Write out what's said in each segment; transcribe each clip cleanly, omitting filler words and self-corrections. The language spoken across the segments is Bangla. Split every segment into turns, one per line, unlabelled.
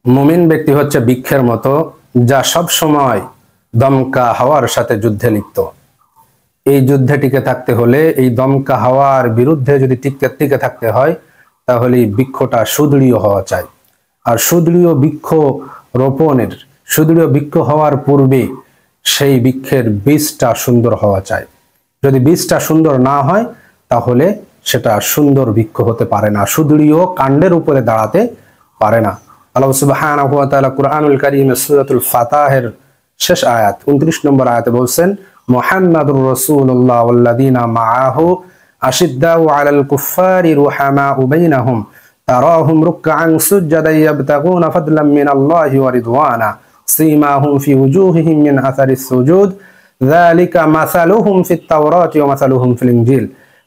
মুমিন ব্যক্তি হচ্ছে বৃক্ষের মতো, যা সব সময় দমকা হাওয়ার সাথে যুদ্ধে লিপ্ত। এই যুদ্ধে টিকে থাকতে হলে, এই দমকা হাওয়ার বিরুদ্ধে যদি টিকে থাকতে হয়, তাহলে বৃক্ষটা সুদৃঢ় হওয়া চাই। আর সুদৃঢ় বৃক্ষ রোপণের, সুদৃঢ় বৃক্ষ হওয়ার পূর্বে সেই বৃক্ষের বীজটা সুন্দর হওয়া চাই। যদি বীজটা সুন্দর না হয়, তাহলে সেটা সুন্দর বৃক্ষ হতে পারে না, সুদৃঢ় কাণ্ডের উপরে দাঁড়াতে পারে না। আল্লাহ সুবহানাহু ওয়া তাআলা কুরআনুল কারীমের সূরাতুল ফাতাহের শেষ আয়াত 29 নম্বর আয়াতে বলছেন, মুহাম্মাদুর রাসূলুল্লাহ ওয়াল্লাযীনা মাআহু আশিদ্দাউ আলাল কুফফারি রুহামাউ বাইনাহুম তারাহুম রুকআন সুজদান ইয়াবতাগুনা ফাদলাম মিনাল্লাহি ওয়া রিদওয়ানা সীমাহুম ফি ওজুহিহিম মিন আসারিস সুজুদ যালিকা মাসালুহুম ফিত তাওরাতি ওয়া মাসালুহুম ফিল ইনজিল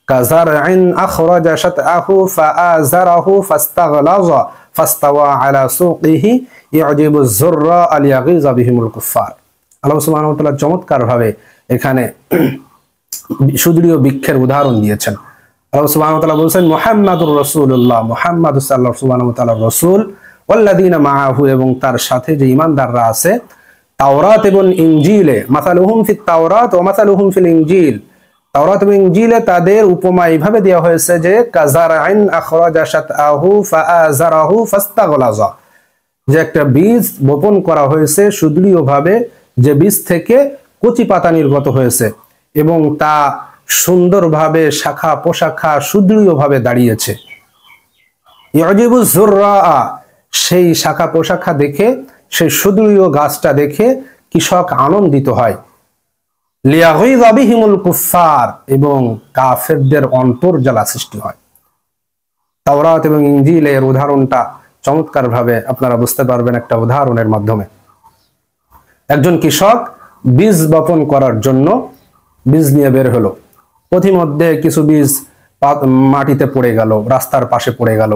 কাযারইন আখরাজা শাতআহু ফাআযারাহু ফাস্তাগলাযা ফাস্তাওয়া আলা সুকিহি ইউজিবুজ যুররা লিয়াগিযা বিহিমুল কুফফার। আল্লাহ সুবহানাহু ওয়া তাআলা চমৎকার ভাবে এখানে সুদৃঢ় বৃক্ষের উদাহরণ দিয়েছেন। আল্লাহ সুবহানাহু ওয়া তাআলা বলেন, মুহাম্মাদুর রাসূলুল্লাহ, মুহাম্মদ সাল্লাল্লাহু সুবহানাহু ওয়া তাআলার রাসূল, ওয়াল্লাযীনা মাআহু, এবং তার সাথে যে ঈমানদাররা আছে, তাওরাত এবং ইনজিলে, মাসালুহুম ফিত তাওরাত ওয়া মাসালুহুম ফিল ইনজিল, তাওরাত এবং ইনজিলে তাদের উপমা এইভাবে দেওয়া হয়েছে যে কাযারইন আখরাজা শাতআহু ফাআযারাহু ফাস্তাগলাযা, যে একটা বীজ বপন করা হয়েছে সুদৃঢ়ভাবে, যে বীজ থেকে কচি পাতা নির্গত হয়েছে এবং তা সুন্দরভাবে শাখা পোশাখা সুদৃঢ়ভাবে দাঁড়িয়েছে। ইউজিবুজ যুররা, সেই শাখা পোশাখা দেখে, সেই সুদৃঢ় গাছটা দেখে কৃষক আনন্দিত হয়। লিয়াগিযা বিহিমুল কুফফার, এবং কাফেরদের অন্তর জ্বালা সৃষ্টি হয়। তাওরাত এবং ইনজিলের উদাহরণটা চমৎকার ভাবে আপনারা বুঝতে পারবেন একটা উদাহরণের মাধ্যমে। একজন কৃষক বীজ বপন করার জন্য বীজ নিয়ে বের হলো। পথিমধ্যে কিছু বীজ মাটিতে পড়ে গেল, রাস্তার পাশে পড়ে গেল।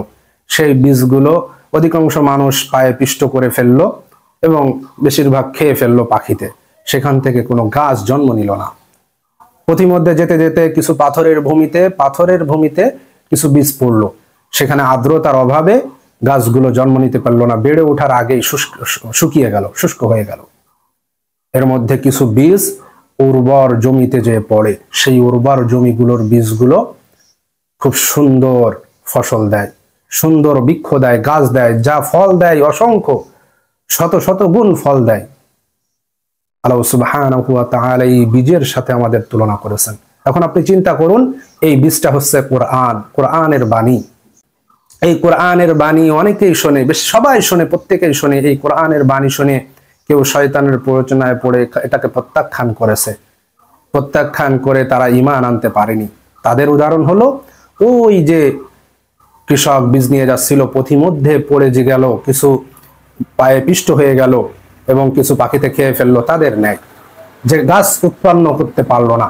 সেই বীজগুলো অধিকাংশ মানুষ পায়ে পিষ্ট করে ফেললো এবং বেশিরভাগ খেয়ে ফেললো পাখিতে। সেখান থেকে কোনো গাছ জন্ম নিল না। পথিমধ্যে যেতে যেতে কিছু পাথরের ভূমিতে কিছু বীজ পড়লো। সেখানে আর্দ্রতার অভাবে গাছগুলো জন্ম নিতে পারলো না, বেড়ে ওঠার আগেই শুকিয়ে গেল, শুষ্ক হয়ে গেল। এর মধ্যে কিছু বীজ উর্বর জমিতে যে পড়ে, সেই উর্বর জমিগুলোর বীজগুলো খুব সুন্দর ফসল দেয়, সুন্দর বৃক্ষ দেয়, গাছ দেয়, যা ফল দেয় অসংখ্য, শত শত গুণ ফল দেয়। আল্লাহ সুবহানাহু ওয়া তাআলা এই বীজের সাথে আমাদের তুলনা করেছেন। এখন আপনি চিন্তা করুন, এই বীজটা হচ্ছে কোরআন, কোরআনের বাণী। এই কোরআনের বাণী অনেকেই শোনে, বেশ সবাই শোনে, প্রত্যেকেই শোনে। এই কোরআনের বাণী শুনে কেউ শয়তানের প্ররোচনায় পড়ে এটাকে প্রত্যাখ্যান করেছে, প্রত্যাখ্যান করে তারা ঈমান আনতে পারেনি। তাদের উদাহরণ হলো ওই যে কৃষক বীজ নিয়ে যাচ্ছিল, পথিমধ্যে পড়ে যে গেল, কিছু পায়ে পিষ্ট হয়ে গেল এবং কিছু পাখিতে খেয়ে ফেললো, তাদের ন্যায়, যে গাছ উৎপন্ন করতে পারলো না।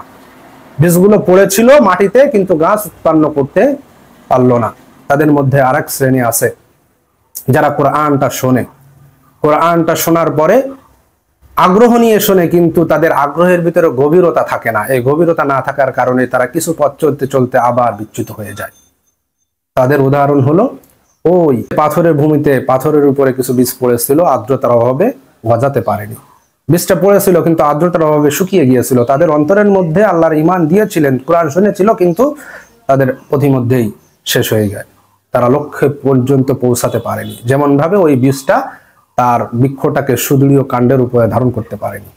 বীজগুলো পড়েছিল মাটিতে, কিন্তু গাছ উৎপন্ন করতে পারলো না। তাদের মধ্যে আরেক শ্রেণী আছে যারা কোরআনটা শোনে, কোরআনটা শোনার পরে আগ্রহ নিয়ে শোনে, কিন্তু তাদের আগ্রহের ভিতরে গভীরতা থাকে না। এই গভীরতা না থাকার কারণে তারা কিছু পথ চলতে চলতে আবার বিচ্যুত হয়ে যায়। তাদের উদাহরণ হলো ওই পাথরের ভূমিতে, পাথরের উপরে কিছু বীজ পড়েছিল, আর্দ্রতার অভাবে গজাতে পারেনি। বীজটা পড়েছিল কিন্তু আর্দ্রতার অভাবে শুকিয়ে গিয়েছিল। তাদের অন্তরের মধ্যে আল্লাহর ঈমান দিয়েছিলেন, কোরআন শুনেছিল, কিন্তু তাদের পথিমধ্যেই শেষ হয়ে যায়। তারা লক্ষ্যে পর্যন্ত পৌঁছাতে পারেনি, যেমন ভাবে ওই বীজটা তার বৃক্ষটাকে সুদৃঢ় কাণ্ডের উপরে ধারণ করতে পারেনি।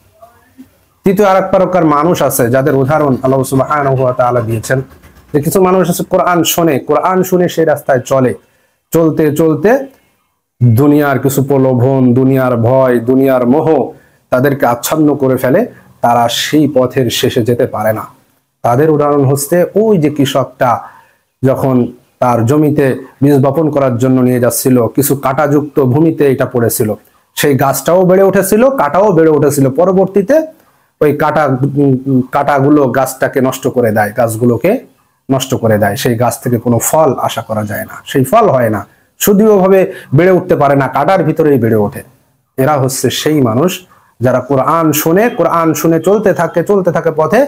তৃতীয় আরেক প্রকার মানুষ আছে যাদের উদাহরণ আল্লাহ সুবহানাহু ওয়া তাআলা দিয়েছেন, যে কিছু মানুষ আছে কোরআন শোনে, কোরআন শুনে সেই রাস্তায় চলে, চলতে চলতে দুনিয়ার কিছু প্রলোভন, দুনিয়ার ভয়, দুনিয়ার মোহ তাদেরকে আচ্ছন্ন করে ফেলে, তারা সেই পথের শেষে যেতে পারে না। তাদের উদাহরণ হচ্ছে ওই যে কৃষকটা যখন তার জমিতে বীজ বপন করার জন্য নিয়ে যাচ্ছিল, কিছু কাঁটাযুক্ত ভূমিতে এটা পড়েছিল, সেই গাছটাও বেড়ে উঠেছিল, কাঁটাও বেড়ে উঠেছিল। পরবর্তীতে ওই কাঁটাগুলো গাছটাকে নষ্ট করে দেয়, গাছগুলোকে নষ্ট করে দেয়। সেই গাছ থেকে কোনো ফল আশা করা যায় না, সেই ফল হয় না, সুদৃঢ়ভাবে বেড়ে উঠতে পারে না, কাঁটার ভিতরেই বেড়ে ওঠে। এরা হচ্ছে সেই মানুষ যারা কোরআন শুনে, কোরআন শুনে চলতে থাকে পথে,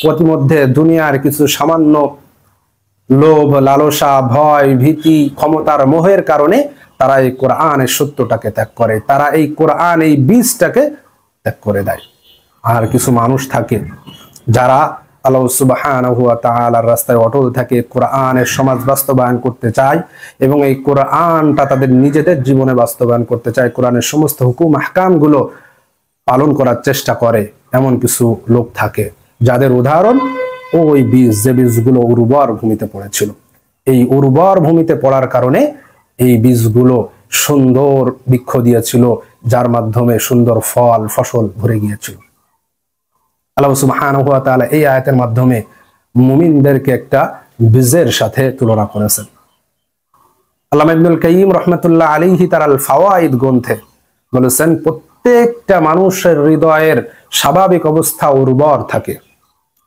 পথিমধ্যে দুনিয়ার কিছু সামান্য লোভ, লালসা, ভয়, ভীতি, ক্ষমতার মোহের কারণে তারা এই কোরআনের সত্যটাকে ত্যাগ করে, তারা এই কোরআন এই বীজটাকে ত্যাগ করে দেয়। আর কিছু মানুষ থাকে যারা আল্লাহ সুবহানাহু ওয়া তাআলার রাস্তায় অটল থাকে, কোরআনের সমাজ বাস্তবায়ন করতে চায় এবং এই কোরআনটা তাদের নিজেদের জীবনে বাস্তবায়ন করতে চায়, কোরআনের সমস্ত হুকুম আহকামগুলো পালন করার চেষ্টা করে। এমন কিছু লোক থাকে যাদের উদাহরণ ওই বীজ, যে বীজগুলো উর্বর ভূমিতে পড়েছিল। এই উর্বর ভূমিতে পড়ার কারণে এই বীজগুলো সুন্দর বৃক্ষ দিয়েছিল, যার মাধ্যমে সুন্দর ফল ফসল ভরে গিয়েছিল। আল্লাহ সুবহানাহু ওয়া তাআলা এই আয়াতের মাধ্যমে মুমিনদেরকে একটা বীজের সাথে তুলনা করেছেন। আল্লামা ইবনুল কাইয়িম রাহমাতুল্লাহ আলাইহি তার আল ফাওয়াইদ গ্রন্থে বলেছেন, প্রত্যেকটা মানুষের হৃদয়ের স্বাভাবিক অবস্থা উর্বর থাকে,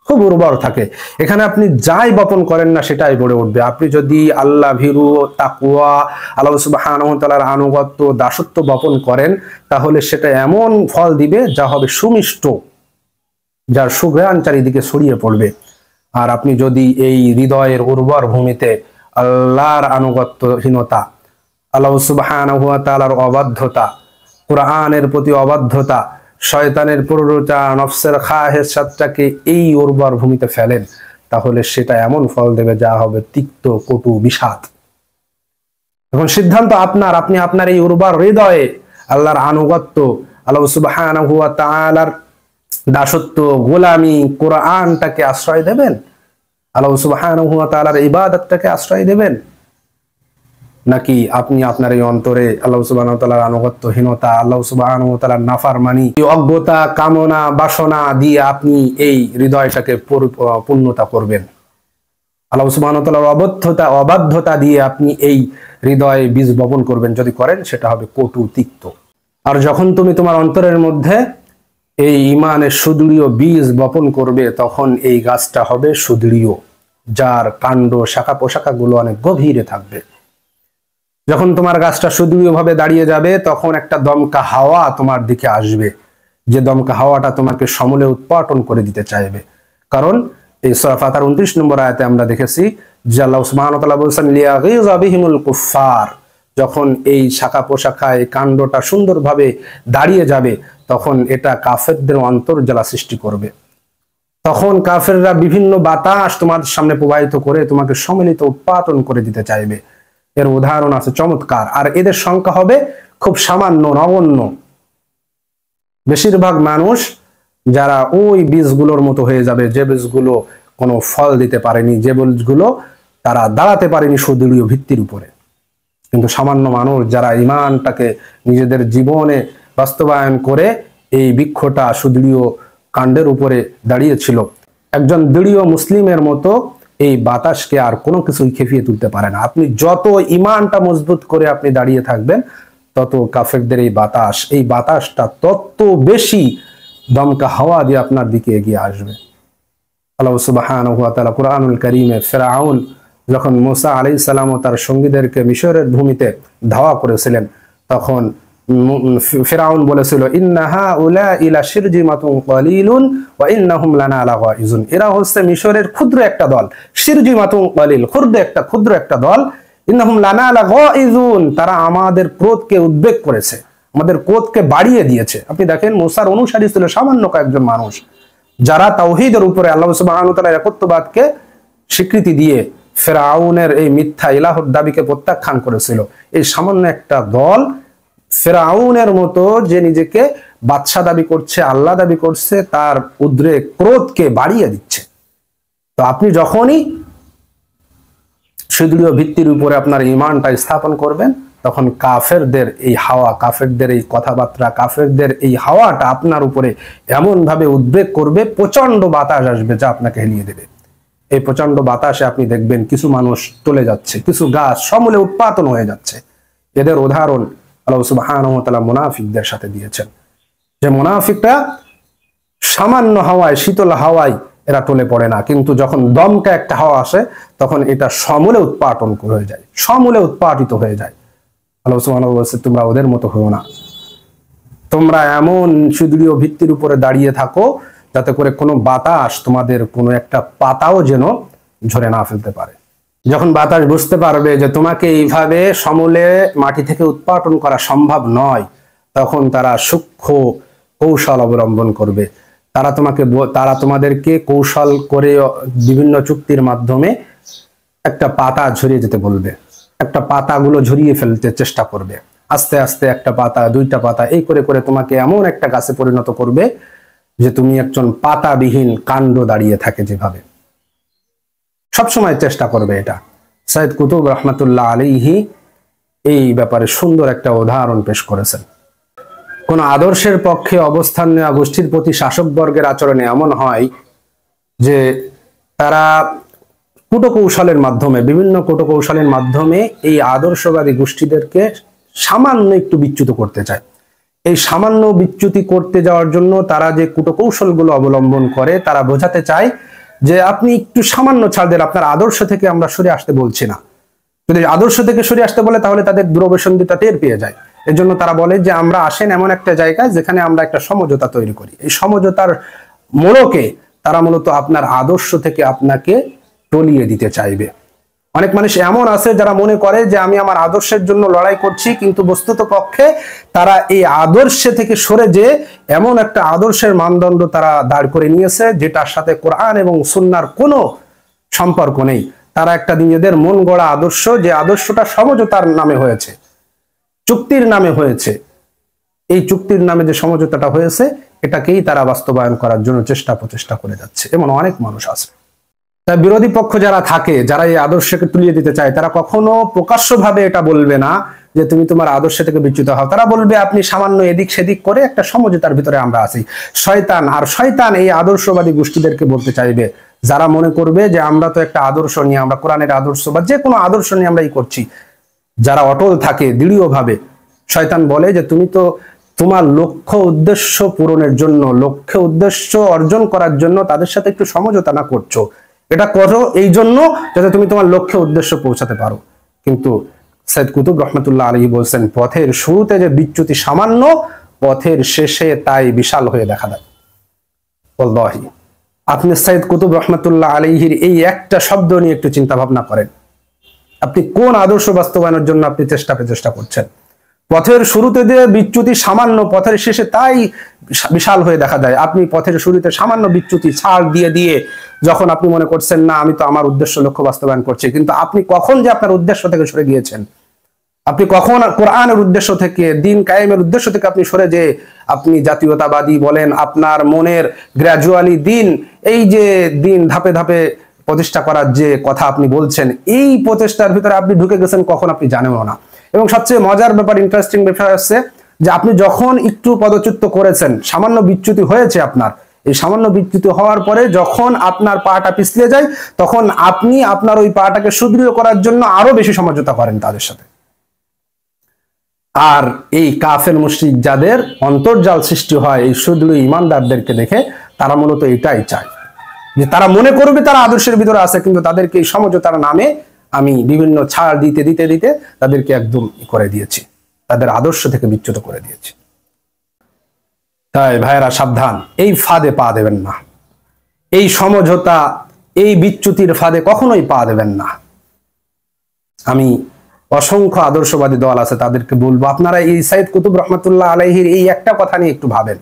খুব উর্বর থাকে। এখানে আপনি যাই বপন করেন না সেটাই গড়ে উঠবে। আপনি যদি আল্লাহ ভীরু, তাকওয়া, আল্লাহ সুবহানাহু ওয়া তাআলার আনুগত্য, দাসত্ব বপন করেন, তাহলে সেটা এমন ফল দিবে যা হবে সুমিষ্ট, যার সুঘ্রাণ চারিদিকে ছড়িয়ে পড়বে। আর আপনি যদি এই হৃদয়ের উর্বর ভূমিতে আল্লাহর আনুগত্যহীনতা, আল্লাহ সুবহানাহু ওয়া তাআলার অবাধ্যতা, কোরআনের প্রতি অবাধ্যতা, শয়তানের প্ররোচনা, নফসের খাহেসাতটাকে এই উর্বর ভূমিতে ফেলেন, তাহলে সেটা এমন ফল দেবে যা হবে তিক্ত, কটু, বিষাদ। এখন সিদ্ধান্ত আপনার। আপনি আপনার এই উর্বর হৃদয়ে আল্লাহর আনুগত্য, আল্লাহ সুবহানাহু ওয়া তাআলার দাসত্ব, গোলামি, কোরআনটাকে আশ্রয় দেবেন, আল্লাহ সুবহানাহু ওয়া তাআলার ইবাদতটাকে আশ্রয় দেবেন, নাকি আপনি আপনার এই অন্তরে আল্লাহ সুবহানাহু ওয়া তাআলার আনুগত্যহীনতা, আল্লাহ সুবহানাহু ওয়া তাআলার নাফরমানি, অজ্ঞতা, কামনা, বাসনা দিয়ে আপনি এই হৃদয়টাকে পূর্ণতা করবেন? আল্লাহ সুবহানাহু ওয়া তাআলার অবাধ্যতা দিয়ে আপনি এই হৃদয়ে বীজ বপন করবেন। যদি করেন সেটা হবে কটু, তিক্ত। আর যখন তুমি তোমার অন্তরের মধ্যে এই ঈমানের সুদৃঢ় বীজ বপন করবে, তখন এই গাছটা হবে সুদৃঢ়, যার কাণ্ড, শাখা পোশাখাগুলো অনেক গভীরে থাকবে। যখন তোমার গাছটা সুদৃঢ়ভাবে দাঁড়িয়ে যাবে, তখন একটা দমকা হাওয়া তোমার দিকে আসবে, যে দমকা হাওয়াটা তোমাকে সমূলে উৎপাটন করে দিতে চাইবে। কারণ এই সূরা ফাতিহার 29 নম্বর আয়াতে আমরা দেখেছি যে আল্লাহ সুবহানাহু ওয়া তাআলা বলেছেন, লিয়াগীযা বিহিমুল কুফফার। যখন এই শাখা পোশাখা, এই কাণ্ডটা সুন্দরভাবে দাঁড়িয়ে যাবে, তখন এটা কাফেরদের অন্তর্জ্বালা সৃষ্টি করবে। তখন কাফেররা বিভিন্ন বাতাস তোমার সামনে প্রবাহিত করে তোমাকে সম্মিলিত উৎপাটন করে দিতে চাইবে। এর উদাহরণ আছে চমৎকার। আর এদের সংখ্যা হবে খুব সামান্য, নগণ্য। বেশিরভাগ মানুষ যারা ওই বীজগুলোর মতো হয়ে যাবে, যে বীজগুলো কোনো ফল দিতে পারেনি, যে বীজগুলো তারা দাঁড়াতে পারেনি সুদৃঢ় ভিত্তির উপরে। কিন্তু সামান্য মানুষ যারা ঈমানটাকে নিজেদের জীবনে বাস্তবায়ন করে এই বৃক্ষটা সুদৃঢ় কাণ্ডের উপরে দাঁড়িয়েছিল, একজন দৃঢ় মুসলিমের মতো এই বাতাসকে আর কোনো কিছুই খেপিয়ে তুলতে পারে না। আপনি যত ঈমানটা মজবুত করে আপনি দাঁড়িয়ে থাকবেন, তত কাফেরদের এই বাতাসটা তত বেশি দমকা হাওয়া দিয়ে আপনার দিকে এগিয়ে আসবে। আল্লাহ সুবহানাহু ওয়া তাআলা কুরআনুল কারীমে ফিরআউন যখন মুসা আলাইহিস সালাম ও তার সঙ্গীদেরকে মিশরের ভূমিতে ধাওয়া করেছিলেন, তখন ফিরআউন বলেছিল, ইন্না হাউলাঈ লাশিরজিমাতুন কলিলুন ওয়া ইন্নাহুম লানা লাগাইজুন। এরা হচ্ছে মিশরের ক্ষুদ্র একটা দল, শিরজিমাতুন কলিল, ক্ষুদ্র একটা দল, ইন্নাহুম লানা লাগাইজুন, তারা আমাদের ক্রোধকে উদ্বেগ করেছে, আমাদের ক্রোধকে বাড়িয়ে দিয়েছে। আপনি দেখেন, মুসার অনুসারী ছিল সামান্য কয়েকজন মানুষ, যারা তাওহীদের উপরে আল্লাহ সুবহানাহু ওয়া তাআলার একত্ববাদকে স্বীকৃতি দিয়ে ফিরআউনের এই মিথ্যা ইলাহর দাবিকে প্রত্যাখ্যান করেছিল। এই সামান্য একটা দল ফিরআউনের মতো, যে নিজেকে বাদশা দাবি করছে, আল্লাহ দাবি করছে, তার উদ্রেক ক্রোধকে বাড়িয়ে দিচ্ছে। তো আপনি যখনই সুদৃঢ় ভিত্তির উপরে আপনার ঈমানটা স্থাপন করবেন, তখন কাফেরদের এই হাওয়া, কাফেরদের এই কথাবার্তা, কাফেরদের এই হাওয়াটা আপনার উপরে এমন ভাবে উদ্বেগ করবে, প্রচন্ড বাতাস আসবে যা আপনাকে হেলিয়ে দেবে। এই প্রচন্ড বাতাসে আপনি দেখবেন কিছু মানুষ চলে যাচ্ছে, কিছু গাছ সমূলে উৎপাটন হয়ে যাচ্ছে। এদের উদাহরণ আল্লাহ সুবহানাহু ওয়া তাআলা মুনাফিকদের সাথে দিয়েছেন, যে মুনাফিকরা সামান্য হাওয়ায়, শীতল হাওয়ায় এরা টলে পড়ে না, কিন্তু যখন দমকা একটা হাওয়া আসে, তখন এটা সমূলে উৎপাটন হয়ে যায়, সমূলে উৎপাটিত হয়ে যায়। আল্লাহ সুবহানাহু ওয়া তাআলা বলেছে, তোমরা ওদের মতো হও না, তোমরা এমন সুদৃঢ় ভিত্তির উপরে দাঁড়িয়ে থাকো যাতে করে কোনো বাতাস তোমাদের কোনো একটা পাতাও যেন ঝরে না ফেলতে পারে। যখন বাতাস বুঝতে পারবে যে তোমাকে এইভাবে সমূলে মাটি থেকে উৎপাটন করা সম্ভব নয়, তখন তারা সূক্ষ্ম কৌশল অবলম্বন করবে। তারা তোমাদেরকে কৌশল করে বিভিন্ন চুক্তির মাধ্যমে একটা পাতা ঝরিয়ে যেতে বলবে, একটা পাতাগুলো ঝরিয়ে ফেলতে চেষ্টা করবে। আস্তে আস্তে একটা পাতা, দুইটা পাতা, এই করে করে তোমাকে এমন একটা গাছে পরিণত করবে যে তুমি একজন পাতাবিহীন কাণ্ড দাঁড়িয়ে থাকে যেভাবে। সবসময় চেষ্টা করবে এটা। সাইদ কুতুব রহমতুল্লাহ আলাইহি এই ব্যাপারে সুন্দর একটা উদাহরণ পেশ করেছেন। কোন আদর্শের পক্ষে অবস্থান নেওয়া গোষ্ঠীর প্রতি শাসকবর্গের আচরণে এমন হয় যে তারা কূটকৌশলের মাধ্যমে, বিভিন্ন কূটকৌশলের মাধ্যমে এই আদর্শবাদী গোষ্ঠীদেরকে সামান্য একটু বিচ্যুত করতে চায়। এই সামান্য বিচ্যুতি করতে যাওয়ার জন্য তারা যে কূটকৌশলগুলো অবলম্বন করে, তারা বোঝাতে চায় যে আপনি একটু সামান্য ছাড় দেন, আপনার আদর্শ থেকে আমরা সরে আসতে বলছি না। যদি আদর্শ থেকে সরে আসতে বলে তাহলে তাদের দুরভিসন্ধিটা টের পেয়ে যায়। এর জন্য তারা বলে যে আমরা আসেন এমন একটা জায়গায় যেখানে আমরা একটা সমঝোতা তৈরি করি। এই সমঝোতার মোড়কে তারা মূলত আপনার আদর্শ থেকে আপনাকে টলিয়ে দিতে চাইবে। অনেক মানুষ এমন আছে যারা মনে করে যে আমি আমার আদর্শের জন্য লড়াই করছি, কিন্তু বস্তুত পক্ষে তারা এই আদর্শে থেকে সরে যে এমন একটা আদর্শের মানদণ্ড তারা দাঁড় করে নিয়েছে যেটার সাথে কোরআন এবং সুন্নাহর কোনো সম্পর্ক নেই। তারা একটা নিজেদের মন গড়া আদর্শ, যে আদর্শটা সমঝোতার নামে হয়েছে, চুক্তির নামে হয়েছে, এই চুক্তির নামে যে সমঝোতাটা হয়েছে এটাকেই তারা বাস্তবায়ন করার জন্য প্রচেষ্টা করে যাচ্ছে। এমন অনেক মানুষ আছে। তাই বিরোধী পক্ষ যারা থাকে, যারা এই আদর্শকে তুলিয়ে দিতে চায়, তারা কখনো প্রকাশ্যভাবে এটা বলবে না যে তুমি তোমার আদর্শ থেকে বিচ্যুত হও। তারা বলবে আপনি সামান্য এদিক সেদিক করে একটা সমঝোতার ভিতরে আমরা আছি। শয়তান এই আদর্শবাদী গোষ্ঠীদেরকে বলতে চাইবে, যারা মনে করবে যে আমরা তো একটা আদর্শ নিয়ে, আমরা কোরআনের আদর্শ বা যে কোনো আদর্শ নিয়ে আমরা করছি, যারা অটল থাকে দৃঢ়ভাবে, শয়তান বলে যে তুমি তো তোমার লক্ষ্য উদ্দেশ্য পূরণের জন্য, লক্ষ্য উদ্দেশ্য অর্জন করার জন্য তাদের সাথে একটু সমঝোতা না করছো, এটা করো এই জন্য যাতে তুমি তোমার লক্ষ্য উদ্দেশ্য পৌঁছাতে পারো। কিন্তু সাইদ কুতুব রহমতুল্লাহ আলাইহি বলছেন, পথের শুরুতে যে বিচ্যুতি সামান্য, পথের শেষে তাই বিশাল হয়ে দেখা দেয়। ওয়াল্লাহি, আপনি সাইদ কুতুব রহমতুল্লাহ আলাইহির এই একটা শব্দ নিয়ে একটু চিন্তা ভাবনা করেন। আপনি কোন আদর্শ বাস্তবায়নের জন্য আপনি চেষ্টা করছেন? পথের শুরুতে যে বিচ্যুতি সামান্য, পথের শেষে তাই বিশাল হয়ে দেখা যায়। আপনি পথের শুরুতে সামান্য বিচ্যুতি ছাড় দিয়ে দিয়ে যখন আপনি মনে করছেন না আমি তো আমার উদ্দেশ্য লক্ষ্য বাস্তবায়ন করছি, কিন্তু আপনি কখন যে আপনার উদ্দেশ্য থেকে সরে গিয়েছেন, আপনি কখন কোরআনের উদ্দেশ্য থেকে, দিন কায়েমের উদ্দেশ্য থেকে আপনি সরে যে আপনি জাতীয়তাবাদী বলেন, আপনার মনের গ্র্যাজুয়ালি দিন, এই যে দিন ধাপে ধাপে প্রতিষ্ঠা করার যে কথা আপনি বলছেন, এই প্রচেষ্টার ভিতরে আপনি ঢুকে গেছেন কখন আপনি জানেনও না। এবং সবচেয়ে মজার ব্যাপার, ইন্টারেস্টিং ব্যাপার হচ্ছে যে আপনি যখন একটু পদচ্যুত করেছেন, সামান্য বিচ্যুতি হয়েছে আপনার, এই সামান্য বিচ্যুতি হওয়ার পরে যখন আপনার পাটা পিছলে যায়, তখন আপনি আপনার ওই পাটাকে সুদৃঢ় করার জন্য আরো বেশি সমঝোতা করেন তাদের সাথে। আর এই কাফের মুশরিক যাদের অন্তর্জাল সৃষ্টি হয় এই সুদৃঢ় ইমানদারদেরকে দেখে, তারা মূলত এটাই চায় যে তারা মনে করবে তারা আদর্শের ভিতরে আছে, কিন্তু তাদেরকে এই সমঝোতার নামে আমি বিভিন্ন ছাড় দিতে দিতে দিতে তাদেরকে একদম করে দিয়েছি, তাদের আদর্শ থেকে বিচ্যুত করে দিয়েছি। তাই ভাইয়েরা সাবধান, এই ফাঁদে পা দেবেন না, এই সমঝোতা, এই বিচ্যুতির ফাঁদে কখনোই পা দেবেন না। আমি অসংখ্য আদর্শবাদী দল আছে, তাদেরকে বলবো আপনারা এই সাইদ কুতুব রহমতুল্লাহ আলাইহির এই একটা কথা নিয়ে একটু ভাবেন।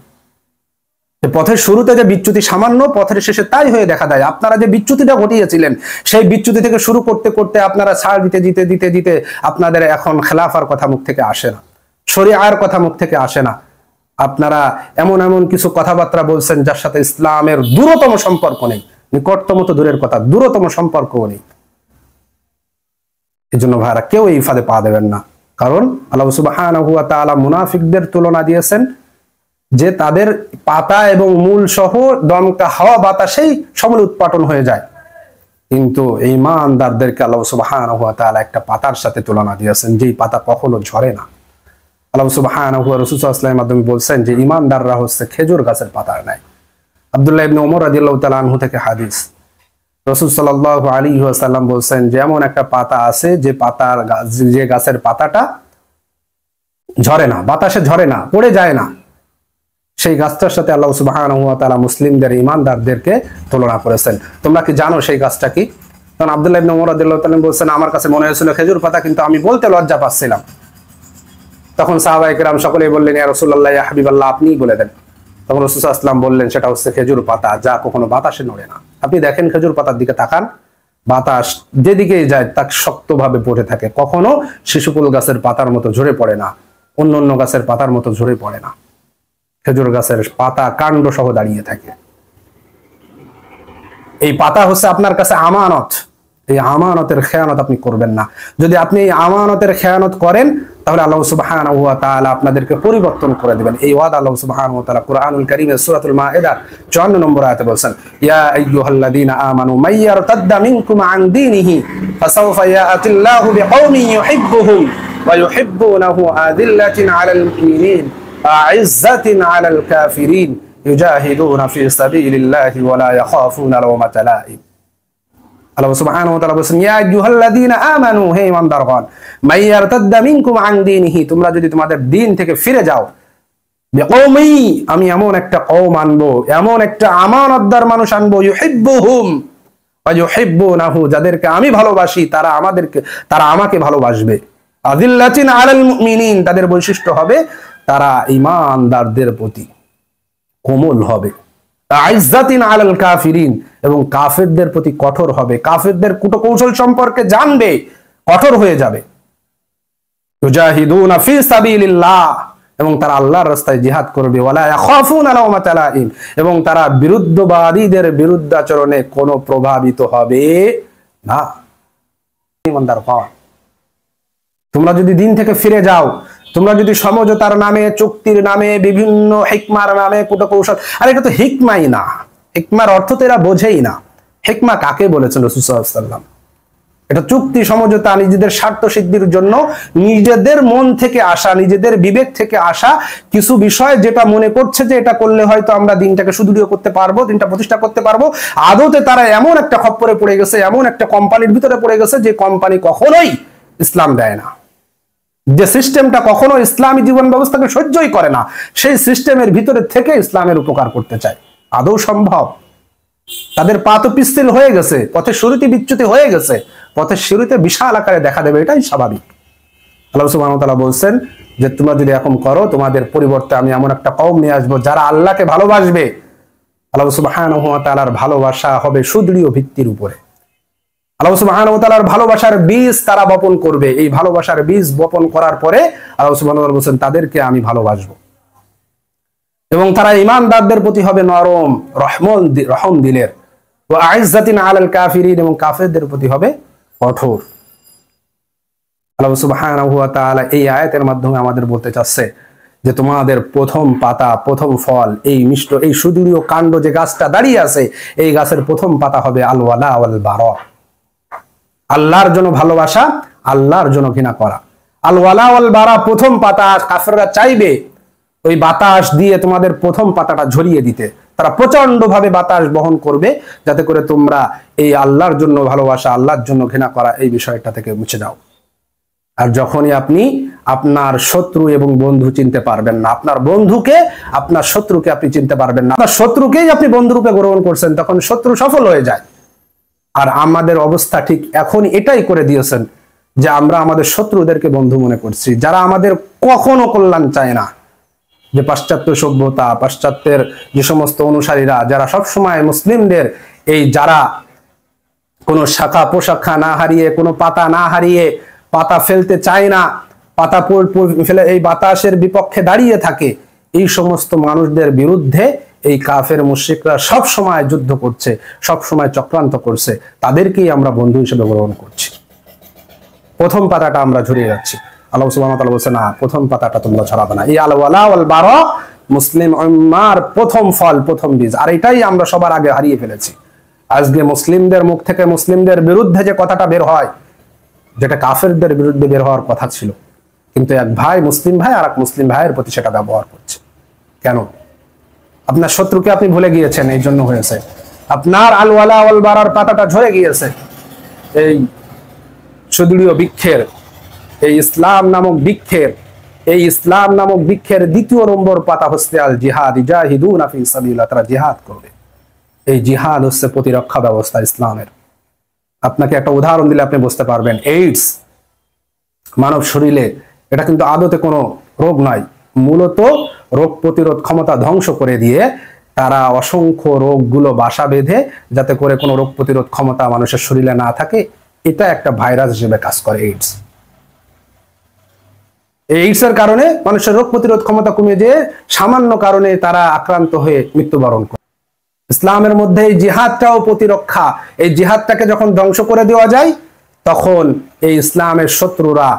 পথের শুরুতে যে বিচ্যুতি সামান্য, পথের শেষে তাই হয়ে দেখা দেয়। আপনারা যে বিচ্যুতিটা ঘটিয়েছিলেন, সেই বিচ্যুতি থেকে শুরু করতে করতে আপনারা ছাড় দিতে দিতে দিতে দিতে আপনাদের এখন খেলাফার কথা মুখ থেকে আসে না, শরিয়ার কথা মুখ থেকে আসে না। আপনারা এমন এমন কিছু কথাবার্তা বলছেন যার সাথে ইসলামের দূরতম সম্পর্ক নেই, নিকটতম তো দূরের কথা, দূরতম সম্পর্কও নেই। এই জন্য ভাইরা কেউ এই ফাঁদে পা দেবেন না, কারণ আল্লাহ সুবহানাহু ওয়া তাআলা মুনাফিকদের তুলনা দিয়েছেন যে তাদের পাতা এবং মূল সহ দমকা হাওয়া বাতাসেই সমূলে উৎপাটন হয়ে যায়, কিন্তু এই ইমানদারদেরকে আল্লাহ সুবহানাহু ওয়া তাআলা একটা পাতার সাথে তুলনা দিয়েছেন, যেই পাতা কখনো ঝরে না। আল্লাহ সুবহানাহু ওয়া রাসূল সাল্লাল্লাহু আলাইহি ওয়াসাল্লামের মাধ্যমে বলছেন যে ইমানদাররা হচ্ছে খেজুর গাছের পাতার ন্যায়। আব্দুল্লাহ ইবনে ওমর রাদিয়াল্লাহু তাআলা আনহু থেকে হাদিস, রাসূল সাল্লাল্লাহু আলাইহি ওয়াসাল্লাম বলছেন যে এমন একটা পাতা আছে যে গাছের পাতাটা ঝরে না, বাতাসে ঝরে না, পড়ে যায় না, সেই গাছটার সাথে আল্লাহ সুবহানাহু ওয়া তাআলা মুসলিমদের, ইমানদারদেরকে তুলনা করেছেন। তোমরা কি জানো সেই গাছটা কি? তখন আব্দুল্লাহ ইবনে উমর রাদিয়াল্লাহু তাআলা বলছেন, আমার কাছে মনে হয়েছিল খেজুর পাতা, কিন্তু আমি বলতে লজ্জা পাচ্ছিলাম। তখন সাহাবায়ে কেরাম সকলেই বললেন, ইয়া রাসূলুল্লাহ, ইয়া হাবিবাল্লাহ, আপনিই বলে দেন। তখন রাসূল সাল্লাল্লাহু আলাইহি ওয়াসাল্লাম বললেন, সেটা হচ্ছে খেজুর পাতা, যা কখনো বাতাসে নড়ে না। আপনি দেখেন খেজুর পাতার দিকে তাকান, বাতাস যেদিকেই যায় তা শক্তভাবে পড়ে থাকে, কখনো শিশুকুল গাছের পাতার মতো ঝরে পড়ে না, অন্য অন্য গাছের পাতার মতো ঝরে পড়ে না। খেজুর গাছের পাতা কাণ্ড সহ দাঁড়িয়ে থাকে। এই পাতা হচ্ছে আপনার কাছে আমানত। এই আমানতের খেয়ানত আপনি করবেন না। যদি আপনি এই আমানতের খেয়ানত করেন, তাহলে আল্লাহ সুবহানাহু ওয়া তাআলা আপনাদেরকে পরিবর্তন করে দিবেন। এই ওয়াদা আল্লাহ সুবহানাহু ওয়া তাআলা কুরআনুল কারীমের সূরাতুল মাঈদার 54 নম্বর আয়াতে বলেন, ইয়া আইয়ুহাল্লাযীনা আমানু মাইয়ারতাদ্দা মিনকুম আন দীনিহি ফাসাওফা ইয়াতিল্লাহু বিকওমিন ইউহিব্বুহুম ওয়া ইউহিব্বুনাহু আযিল্লাতিন আলাল মুমিনিন আ'ইজ্জাতিন আলাল কাফিরিন ইউজাহিদুনা ফি সাবিলিল্লাহি ওয়া লা ইয়াখাফুনা লাওমাতা লাইম। আল্লাহ সুবহানাহু ওয়া তাআলা বলেন, ইয়া আইয়ুহাল্লাযীনা আমানু, হে ঈমানদারগণ, মাইয়ারতাদ্দা মিনকুম আন দীনিহি, তোমরা যদি তোমাদের দ্বীন থেকে ফিরে যাও, বিকওমি, আমি এমন একটা কওম আনবো, এমন একটা আমানতদার মানুষ আনবো, ইউহিব্বুহুম ওয়া ইউহিব্বুনাহু, যাদেরকে আমি ভালোবাসি তারা আমাকে ভালোবাসবে। আযিল্লাতিন আলাল মুমিনিন, তাদের বৈশিষ্ট্য হবে তারা ঈমানদারদের প্রতি কোমল হবে। আইজ্জাতিন আলাল কাফিরিন, এবং কাফেরদের প্রতি কঠোর হবে, কাফেরদের কূটকৌশল সম্পর্কে জানবে, কঠোর হয়ে যাবে। ইউজাহিদুনা ফি সাবিলিল্লাহ, এবং তারা আল্লাহর রাস্তায় জিহাদ করবে। ওয়ালা ইয়াখাফুনা লাওমাতা লাইম, এবং তারা বিরুদ্ধবাদীদের বিরুদ্ধাচরণে কোনো প্রভাবিত হবে না। ইমানদার হও, তোমরা যদি দিন থেকে ফিরে যাও, তোমরা যদি সমঝোতার নামে, চুক্তির নামে, বিভিন্ন হিকমার নামে কূটকৌশল, আর এটা তো হিকমাই না, হিকমার অর্থ তো এরা বোঝেই না। হিকমা কাকে বলেছেন রাসূল সাল্লাল্লাহু আলাইহি ওয়াসাল্লাম? এটা চুক্তি, সমঝোতা, নিজেদের স্বার্থ সিদ্ধির জন্য নিজেদের মন থেকে আসা, নিজেদের বিবেক থেকে আসা কিছু বিষয়, যেটা মনে করছে যে এটা করলে হয়তো আমরা দিনটাকে সুদৃঢ় করতে পারবো, দিনটা প্রতিষ্ঠা করতে পারবো। আদতে তারা এমন একটা খপ্পরে পড়ে গেছে, এমন একটা কোম্পানির ভিতরে পড়ে গেছে, যে কোম্পানি কখনোই ইসলাম দেয় না, যে সিস্টেমটা কখনো ইসলামী জীবন ব্যবস্থাকে সহ্যই করে না, সেই সিস্টেমের ভিতরে থেকে ইসলামের উপকার করতে চায়। আদৌ সম্ভব? তাদের পা তো পিচ্ছিল হয়ে গেছে, পথের শুরুতে বিচ্যুতি হয়ে গেছে, পথের শুরুতে বিশাল আকারে দেখা দেবে, এটাই স্বাভাবিক। আল্লাহ সুবহানাহু ওয়া তাআলা বলছেন যে তোমরা যদি এরকম করো, তোমাদের পরিবর্তে আমি এমন একটা কওম নিয়ে আসবো যারা আল্লাহকে ভালোবাসবে। আল্লাহ সুবহানাহু ওয়া তাআলার ভালোবাসা হবে সুদৃঢ় ভিত্তির উপরে। আল্লাহ সুবহানাহু ওয়া তাআলার ভালোবাসার বীজ তারা বপন করবে। এই ভালোবাসার বীজ বপন করার পরে আল্লাহ সুবহানাহু ওয়া তাআলা বলেন, তাদেরকে আমি ভালোবাসবো, এবং তারা ঈমানদারদের প্রতি হবে নরম, রহম দিলের। ওয়া আইজ্জাতিন আলাল কাফিরিন, এবং কাফেরদের প্রতি হবে কঠোর। আল্লাহ সুবহানাহু ওয়া তাআলা এই আয়াতের মাধ্যমে আমাদের বলতে চাচ্ছে যে তোমাদের প্রথম পাতা, প্রথম ফল, এই মিষ্ট, এই সুদৃঢ় কাণ্ড যে গাছটা দাঁড়িয়ে আছে, এই গাছের প্রথম পাতা হবে আল ওয়ালা ওয়াল বারা, আল্লাহর জন্য ভালোবাসা, আল্লাহর জন্য ঘৃণা করা। আল ওয়ালা ওয়াল বারা প্রথম পাতা। কাফেররা চাইবে ওই বাতাস দিয়ে তোমাদের প্রথম পাতাটা ঝরিয়ে দিতে, তারা প্রচন্ড ভাবে বাতাস বহন করবে, যাতে করে তোমরা এই আল্লাহর জন্য ভালোবাসা, আল্লাহর জন্য ঘৃণা করা, এই বিষয়টা থেকে মুছে যাও। আর যখনই আপনি আপনার শত্রু এবং বন্ধু চিনতে পারবেন না, আপনার বন্ধুকে, আপনার শত্রুকে আপনি চিনতে পারবেন না, আপনার শত্রুকেই আপনি বন্ধুরূপে গ্রহণ করছেন, তখন শত্রু সফল হয়ে যায়। আর আমাদের অবস্থা ঠিক এখন এটাই করে দিয়েছেন যে আমরা আমাদের শত্রুদেরকে বন্ধু মনে করছি, যারা আমাদের কখনো কল্যাণ চায় না। যে পাশ্চাত্য সভ্যতা, পাশ্চাত্যের যে সমস্ত অনুসারীরা, যারা সবসময় মুসলিমদের এই, যারা কোনো শাখা পোশাখা না হারিয়ে, কোনো পাতা না হারিয়ে, পাতা ফেলতে চায় না, পাতা ফেলে এই বাতাসের বিপক্ষে দাঁড়িয়ে থাকে, এই সমস্ত মানুষদের বিরুদ্ধে এই কাফের মুশরিকরা সব সময় যুদ্ধ করছে, সব সময় চক্রান্ত করছে, তাদেরকেই আমরা বন্ধু হিসেবে গ্রহণ করছি। প্রথম পাতাটা আমরা ঝরিয়ে যাচ্ছি। আল্লাহ সুবহানাহু ওয়া তাআলা বলেন, না, প্রথম পাতাটা তোমরা ছড়াবে না। এই আল ওয়ালা ওয়াল বারা মুসলিম উম্মার প্রথম ফল, প্রথম বীজ। আর এটাই আমরা সবার আগে হারিয়ে ফেলেছি। আজকে মুসলিমদের মুখ থেকে মুসলিমদের বিরুদ্ধে যে কথাটা বের হয়, যেটা কাফেরদের বিরুদ্ধে বের হওয়ার কথা ছিল, কিন্তু এক ভাই, মুসলিম ভাই, আর এক মুসলিম ভাইয়ের প্রতি সেটা ব্যবহার করছে। কেন? আপনার শত্রুকে আপনি ভুলে গিয়েছেন, এই জন্য হয়েছে। আপনার আল ওয়ালা ওয়াল বারার পাতাটা ঝরে গিয়েছে। এই সুদৃঢ় বৃক্ষের, এই ইসলাম নামক বৃক্ষের, এই ইসলাম নামক বৃক্ষের দ্বিতীয় নম্বর পাতা হচ্ছে আল জিহাদ। ইজাহিদুনা ফি সাবিলিল্লাহ, তারা জিহাদ করবে। এই জিহাদ হচ্ছে প্রতিরক্ষা ব্যবস্থা ইসলামের। আপনাকে একটা উদাহরণ দিলে আপনি বুঝতে পারবেন। এইডস মানব শরীরে এটা কিন্তু আদতে কোনো রোগ নয়, মূলত রোগ প্রতিরোধ ক্ষমতা ধ্বংস করে দিয়ে তারা অসংখ্য রোগগুলো বাসা বেঁধে যাতে করে কোনো রোগ প্রতিরোধ ক্ষমতা মানুষের শরীরে না থাকে, এটা একটা ভাইরাস হিসেবে কাজ করে এইডস। এইডস এর কারণে মানুষের রোগ প্রতিরোধ ক্ষমতা কমে যেয়ে সামান্য কারণে তারা আক্রান্ত হয়ে মৃত্যুবরণ করে। ইসলামের মধ্যে এই জিহাদটাও প্রতিরক্ষা। এই জিহাদটাকে যখন ধ্বংস করে দেওয়া যায় তখন এই ইসলামের শত্রুরা,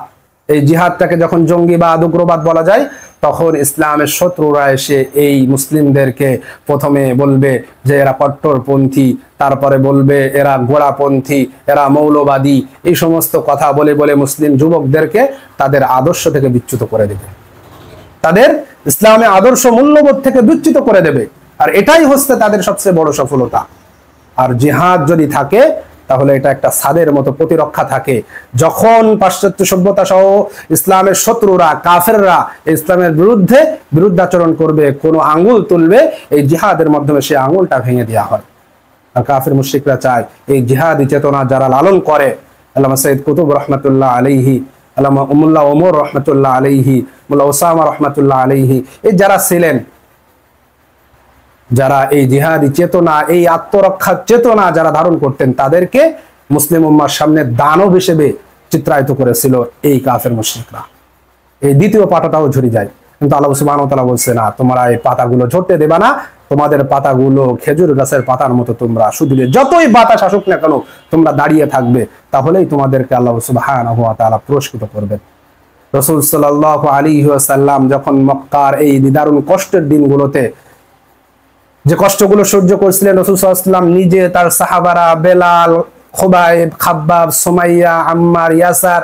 এই জিহাদটাকে যখন জঙ্গিবাদ উগ্রবাদ বলা যায়, তখন ইসলামের শত্রুরা এসে এই মুসলিমদেরকে প্রথমে বলবে যে এরা কট্টরপন্থী, তারপরে বলবে এরা গোড়াপন্থী, এরা মৌলবাদী, এই সমস্ত কথা বলে বলে মুসলিম যুবকদেরকে তাদের আদর্শ থেকে বিচ্যুত করে দেবে, তাদের ইসলামে আদর্শ মূল্যবোধ থেকে বিচ্যুত করে দেবে। আর এটাই হচ্ছে তাদের সবচেয়ে বড় সফলতা। আর জিহাদ যদি থাকে তাহলে এটা একটা ছাদের মতো প্রতিরক্ষা থাকে। যখন পাশ্চাত্য সভ্যতা সহ ইসলামের শত্রুরা, কাফেররা ইসলামের বিরুদ্ধে বিরুদ্ধাচরণ করবে, কোনো আঙ্গুল তুলবে, এই জিহাদের মাধ্যমে সে আঙ্গুলটা ভেঙে দেওয়া হয়। আর কাফের মুশরিকরা চায় এই জিহাদি চেতনা যারা লালন করে, আল্লামা সৈয়দ কুতুব রহমতুল্লাহ আলাইহি, আল্লামা মোল্লা ওমর রহমতুল্লাহ আলাইহি, মোল্লা ওসামা রহমতুল্লাহ আলাইহি, এই যারা ছিলেন, যারা এই জিহাদি চেতনা, এই আত্মরক্ষার চেতনা যারা ধারণ করতেন, তাদেরকে মুসলিম উম্মার সামনে দানব হিসেবে চিত্রায়িত করেছিল এই কাফের মুশরিকরা। এই দ্বিতীয় পাতাটাও ঝরে যায়, কিন্তু আল্লাহ সুবহানাহু ওয়া তাআলা বলছে না, তোমরা এই পাতাগুলো ঝরতে দেবা না, তোমাদের পাতাগুলো খেজুর গাছের পাতার মতো তোমরা শুধু যতই বাতাস আসুক না কেন তোমরা দাঁড়িয়ে থাকবে, তাহলেই তোমাদেরকে আল্লাহ সুবহানাহু ওয়া তাআলা পুরস্কৃত করবেন। রাসূল সাল্লাল্লাহু আলাইহি ওয়াসাল্লাম যখন মক্কার এই নিদারুণ কষ্টের দিনগুলোতে যে কষ্টগুলো সহ্য করছিলেন, রাসূল সাল্লাল্লাহু আলাইহি ওয়াসাল্লাম নিজে, তার সাহাবারা বেলাল, খুবাইব, খাব্বাব, সুমাইয়া, আম্মার, ইয়াসার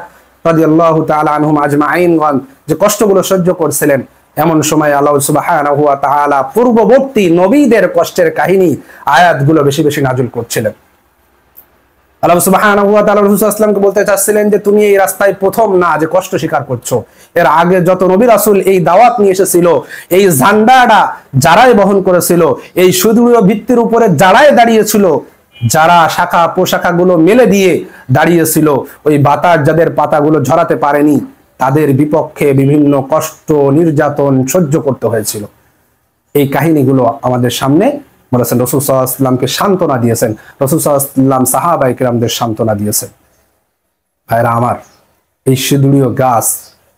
রাদিয়াল্লাহু তাআলা আনহুম আজমাইনগণ যে কষ্টগুলো সহ্য করছিলেন, এমন সময় আল্লাহ সুবহানাহু ওয়া তাআলা পূর্ববর্তী নবীদের কষ্টের কাহিনী আয়াতগুলো বেশি বেশি নাযিল করছিলেন। আল্লাহ সুবহানাহু ওয়া তাআলা রাসূল সাল্লাল্লাহু আলাইহি ওয়াসাল্লামকে বলতে চাচ্ছিলেন যে তুমি এই রাস্তায় প্রথম না যে কষ্ট স্বীকার করছো, এর আগে যত নবী রাসূল এই দাওয়াত নিয়ে এসেছিল, এই ঝান্ডাটা যারাই বহন করেছিল, এই সুদৃঢ় ভিত্তির উপরে যারাই দাঁড়িয়েছিল, যারা শাখা পোশাখাগুলো মেলে দিয়ে দাঁড়িয়েছিল, ওই বাতাস যাদের পাতাগুলো ঝরাতে পারেনি, তাদের বিপক্ষে বিভিন্ন কষ্ট নির্যাতন সহ্য করতে হয়েছিল। এই কাহিনীগুলো আমাদের সামনে বলেছেন। রাসূল সাল্লাল্লাহু আলাইহি ওয়াসাল্লামকে সান্ত্বনা দিয়েছেন, রাসূল সাল্লাল্লাহু আলাইহি ওয়াসাল্লাম সাহাবায়ে কিরামদের সান্ত্বনা দিয়েছেন। ভাইরা আমার, এই সুদৃঢ় গাছ,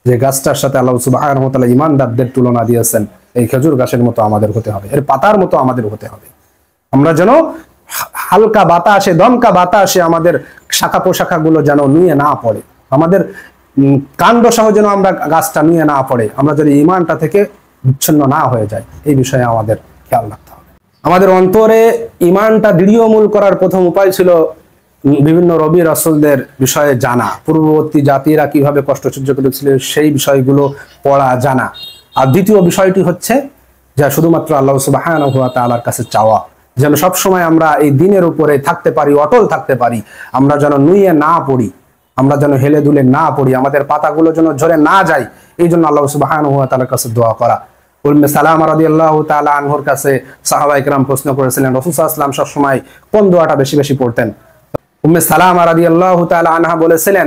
যে গাছটার সাথে আল্লাহ সুবহানাহু ওয়া তাআলা ঈমানদারদের তুলনা দিয়েছেন, এই খেজুর গাছের মতো আমাদের হতে হবে, এর পাতার মতো আমাদের হতে হবে। আমরা যেন হালকা বাতাসে, দমকা বাতাসে আমাদের শাখা পোশাখাগুলো যেন নুয়ে না পড়ে, আমাদের কাণ্ড সহ যেন আমরা গাছটা নুয়ে না পড়ে, আমরা যদি ঈমানটা থেকে বিচ্ছিন্ন না হয়ে যায়, এই বিষয়ে আমাদের খেয়াল রাখতে হবে। আমাদের অন্তরে ঈমানটা দৃঢ়মূল করার প্রথম উপায় ছিল বিভিন্ন নবী রাসূলদের বিষয়ে জানা, পূর্ববর্তী জাতিরা কিভাবে কষ্ট সহ্য করেছিল সেই বিষয়গুলো পড়া, জানা। আর দ্বিতীয় বিষয়টি হচ্ছে যা শুধুমাত্র আল্লাহ সুবহানাহু ওয়া তাআলার কাছে চাওয়া, যেন সবসময় আমরা এই দিনের উপরে থাকতে পারি, অটল থাকতে পারি, আমরা যেন নুয়ে না পড়ি, আমরা যেন হেলে দুলে না পড়ি, আমাদের পাতাগুলো যেন ঝরে না যায়, এই জন্য আল্লাহ সুবহানাহু ওয়া তাআলার কাছে দোয়া করা। উম্মে সালামা রাদিয়াল্লাহু তাআলা আনহার কাছে সাহাবায়ে কিরাম প্রশ্ন করেছিলেন রাসূল সাল্লাল্লাহু আলাইহি ওয়াসাল্লাম সবসময় কোন দোয়াটা বেশি বেশি পড়তেন। উম্মে সালামা রাদিয়াল্লাহু তাআলা আনহা বলেছিলেন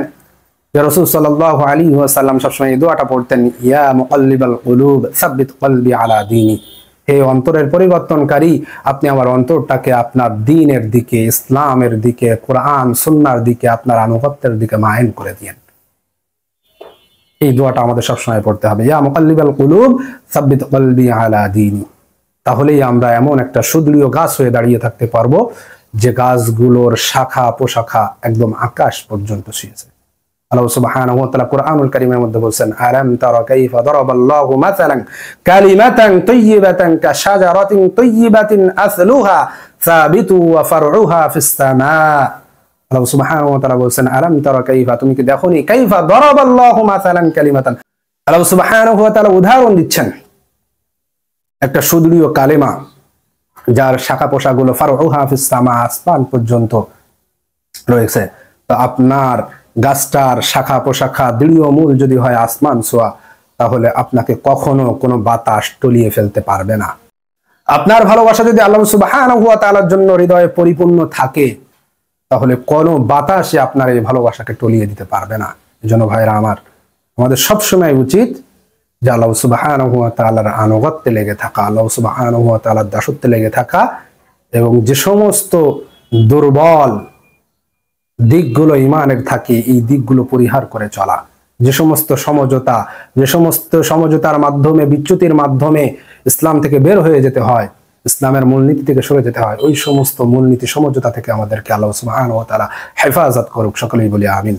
যে রাসূল সাল্লাল্লাহু আলাইহি ওয়াসাল্লাম সবসময় এই দোয়াটা পড়তেন, ইয়া মুকাল্লিবাল কুলুব সাব্বিত কলবি আলা দীনি, হে অন্তরের পরিবর্তনকারী, আপনি আমার অন্তরটাকে আপনার দ্বীনের দিকে, ইসলামের দিকে, কোরআন সুন্নাহর দিকে, আপনার আনুগত্যের দিকে মাইল করে দিয়েন। এই দোয়াটা আমাদের সবসময় পড়তে হবে, ইয়া মুকাল্লিবাল কুলুব সাব্বিত কলবি আলা দীনি। তাহলেই আমরা এমন একটা সুদৃঢ় গাছ হয়ে দাঁড়িয়ে থাকতে পারবো যে গাছগুলোর শাখা পোশাখা একদম আকাশ পর্যন্ত ছুঁয়েছে। আল্লাহ সুবহানাহু ওয়া তাআলা কুরআনুল কারীমের মধ্যে বলেন, আলাম তারা কাইফা দারাবাল্লাহু মাসালান কালিমাতান তাইয়্যিবাতান কাশাজারাতিন তাইয়্যিবাতিন আসলুহা সাবিতু ওয়া ফারউহা ফিস সামা। আল্লাহ সুবহানাহু ওয়া তাআলা বলেন, আলাম তারা কাইফা, তুমি কি দেখোনি, কাইফা দারাবাল্লাহু মাসালান কালিমাতান, আল্লাহ সুবহানাহু ওয়া তাআলা উদাহরণ দিচ্ছেন একটা সুদৃঢ় কালেমা যার শাখা পোশাকগুলো ফারউহা ফিস সামা, আসমান পর্যন্ত রয়েছে। তো আপনার গাছটার শাখা পোশাখা দৃঢ় মূল যদি হয় আসমান ছোঁয়া, তাহলে আপনাকে কখনো কোনো বাতাস টলিয়ে ফেলতে পারবে না। আপনার ভালোবাসা যদি আল্লাহ সুবহানাহু ওয়া তাআলার জন্য হৃদয়ে পরিপূর্ণ থাকে, তাহলে কোনো বাতাসে আপনার এই ভালোবাসাকে টলিয়ে দিতে পারবে না। এজন্য ভাইরা আমার, আমাদের সবসময় উচিত যে আল্লাহ সুবহানাহু ওয়া তাআলার আনুগত্যে লেগে থাকা, আল্লাহ সুবহানাহু ওয়া তাআলার দাসত্বে লেগে থাকা, এবং যে সমস্ত দুর্বল দিকগুলো ইমানের থাকে এই দিকগুলো পরিহার করে চলা। যে সমস্ত সমঝোতার মাধ্যমে, বিচ্যুতির মাধ্যমে ইসলাম থেকে বের হয়ে যেতে হয়, ইসলামের মূলনীতি থেকে সরে যেতে হয়, ওই সমস্ত মূলনীতি সমঝোতা থেকে আমাদেরকে আল্লাহ সুবহানাহু ওয়া তাআলা হেফাজত করুক। সকলেই বলি আমিন।